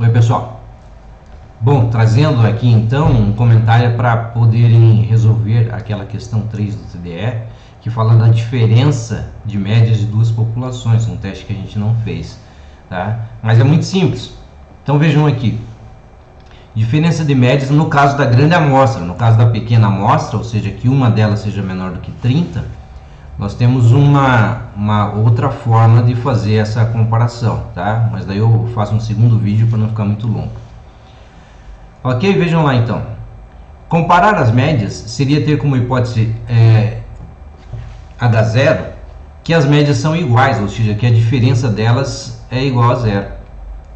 Oi pessoal, bom, trazendo aqui então um comentário para poderem resolver aquela questão 3 do TDE, que fala da diferença de médias de duas populações, um teste que a gente não fez, tá? Mas é muito simples. Então vejam aqui, diferença de médias no caso da grande amostra. No caso da pequena amostra, ou seja, que uma delas seja menor do que 30, nós temos uma outra forma de fazer essa comparação, tá? Mas daí eu faço um segundo vídeo para não ficar muito longo. Ok, vejam lá então. Comparar as médias seria ter como hipótese H0 que as médias são iguais, ou seja, que a diferença delas é igual a zero.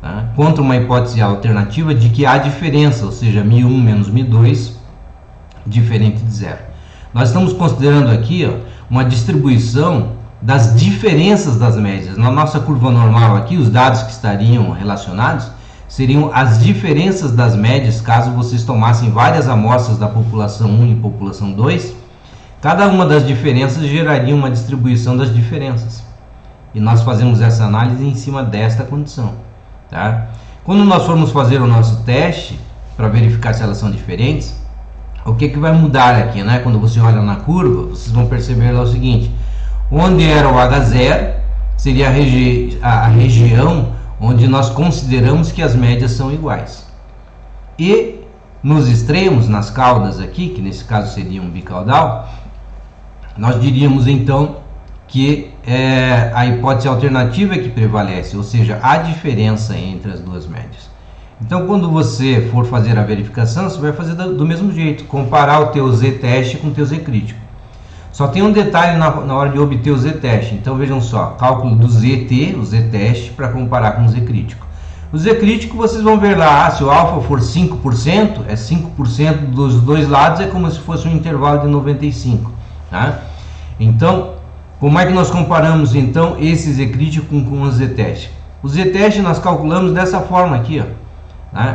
Tá? Contra uma hipótese alternativa de que há diferença, ou seja, μ1 menos μ2 diferente de zero. Nós estamos considerando aqui uma distribuição das diferenças das médias. Na nossa curva normal aqui, os dados que estariam relacionados seriam as diferenças das médias caso vocês tomassem várias amostras da população 1 e população 2. Cada uma das diferenças geraria uma distribuição das diferenças. E nós fazemos essa análise em cima desta condição. Tá? Quando nós formos fazer o nosso teste para verificar se elas são diferentes, o que vai mudar aqui, né? Quando você olha na curva, vocês vão perceber lá o seguinte: onde era o H0 seria a região onde nós consideramos que as médias são iguais. E nos extremos, nas caudas aqui, que nesse caso seria um bicaudal, nós diríamos então que a hipótese alternativa é que prevalece, ou seja, há diferença entre as duas médias. Então, quando você for fazer a verificação, você vai fazer do mesmo jeito, comparar o teu z-teste com o teu z-crítico. Só tem um detalhe na hora de obter o z-teste. Então, vejam só, cálculo do zt, o z-teste, para comparar com o z-crítico. O z-crítico, vocês vão ver lá, se o alfa for 5%, é 5% dos dois lados, é como se fosse um intervalo de 95. Tá? Então, como é que nós comparamos então esse z-crítico com o z-teste? O z-teste nós calculamos dessa forma aqui, ó.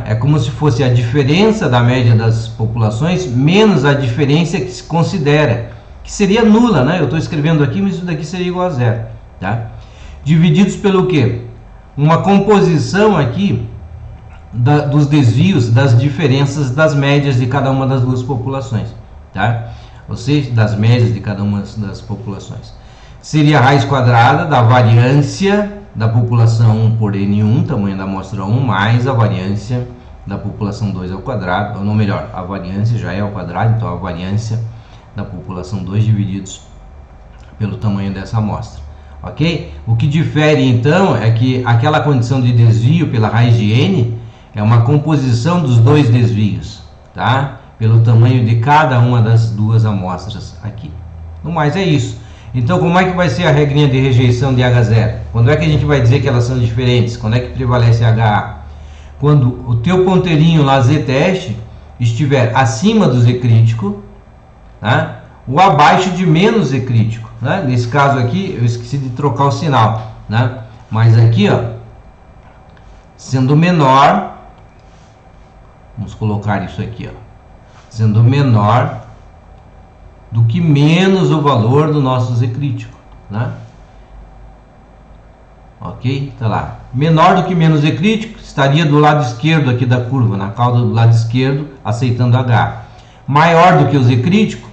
É como se fosse a diferença da média das populações menos a diferença que se considera, que seria nula, né? Eu estou escrevendo aqui, mas isso daqui seria igual a zero, tá? Divididos pelo quê? Uma composição aqui dos desvios das diferenças das médias de cada uma das duas populações, tá? Ou seja, das médias de cada uma das populações. Seria a raiz quadrada da variância da população 1 por N1, tamanho da amostra 1, mais a variância da população 2 ao quadrado, ou não, melhor, a variância já é ao quadrado, então a variância da população 2 divididos pelo tamanho dessa amostra, ok? O que difere então é que aquela condição de desvio pela raiz de N é uma composição dos dois desvios, tá? Pelo tamanho de cada uma das duas amostras aqui. No mais é isso. Então, como é que vai ser a regrinha de rejeição de H0? Quando é que a gente vai dizer que elas são diferentes? Quando é que prevalece HA? Quando o teu ponteirinho lá z-teste estiver acima do z-crítico, tá? Ou abaixo de menos z-crítico, né? Nesse caso aqui, eu esqueci de trocar o sinal, né? Mas aqui, ó, sendo menor, vamos colocar isso aqui, ó, sendo menor do que menos o valor do nosso z-crítico, né? Ok? Tá lá. Menor do que menos z-crítico estaria do lado esquerdo aqui da curva, na cauda do lado esquerdo, aceitando H. Maior do que o z-crítico,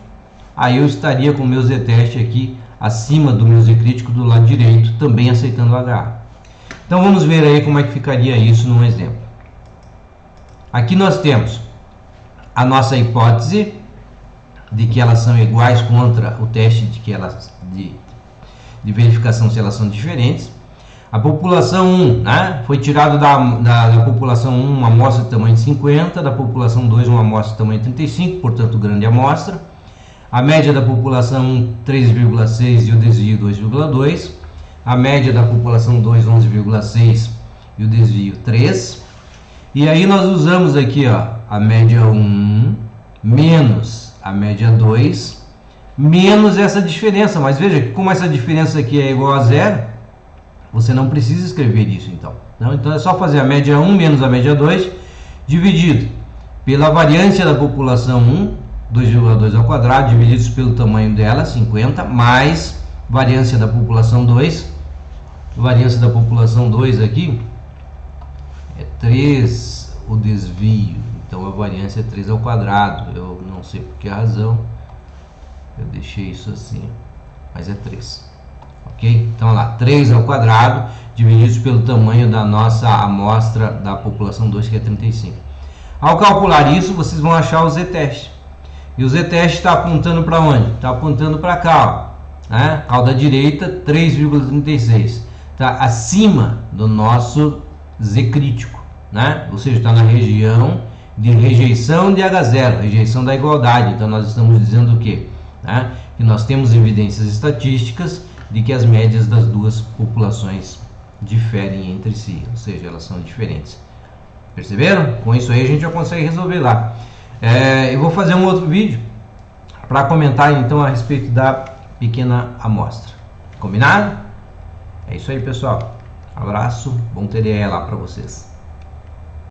aí eu estaria com o meu z-teste aqui acima do meu z-crítico do lado direito, também aceitando H. Então vamos ver aí como é que ficaria isso num exemplo. Aqui nós temos a nossa hipótese de que elas são iguais contra o teste de que elas de verificação se elas são diferentes. A população 1, né, foi tirado da população 1 uma amostra de tamanho de 50, da população 2 uma amostra de tamanho de 35, portanto grande amostra. A média da população 1 3,6 e o desvio 2,2. A média da população 2 11,6 e o desvio 3. E aí nós usamos aqui, ó, a média 1 menos a média 2, menos essa diferença. Mas veja que como essa diferença aqui é igual a zero, você não precisa escrever isso então. Então é só fazer a média 1 menos a média 2, dividido pela variância da população 1, 2,2 ao quadrado, divididos pelo tamanho dela, 50, mais variância da população 2. Variância da população 2 aqui é 3 3 o desvio, então a variância é 3 ao quadrado. Eu não sei por que razão eu deixei isso assim, mas é 3. Ok? Então lá, 3 ao quadrado dividido pelo tamanho da nossa amostra da população 2, que é 35. Ao calcular isso, vocês vão achar o z-teste. E o z-teste está apontando para onde? Está apontando para cá, ó, né? Cauda direita, 3,36. Está acima do nosso z crítico, né? Ou seja, está na região de rejeição de H0, rejeição da igualdade. Então nós estamos dizendo o quê? Né? Que nós temos evidências estatísticas de que as médias das duas populações diferem entre si, ou seja, elas são diferentes. Perceberam? Com isso aí a gente já consegue resolver lá. Eu vou fazer um outro vídeo para comentar então a respeito da pequena amostra. Combinado? É isso aí, pessoal. Abraço, bom TDE lá para vocês.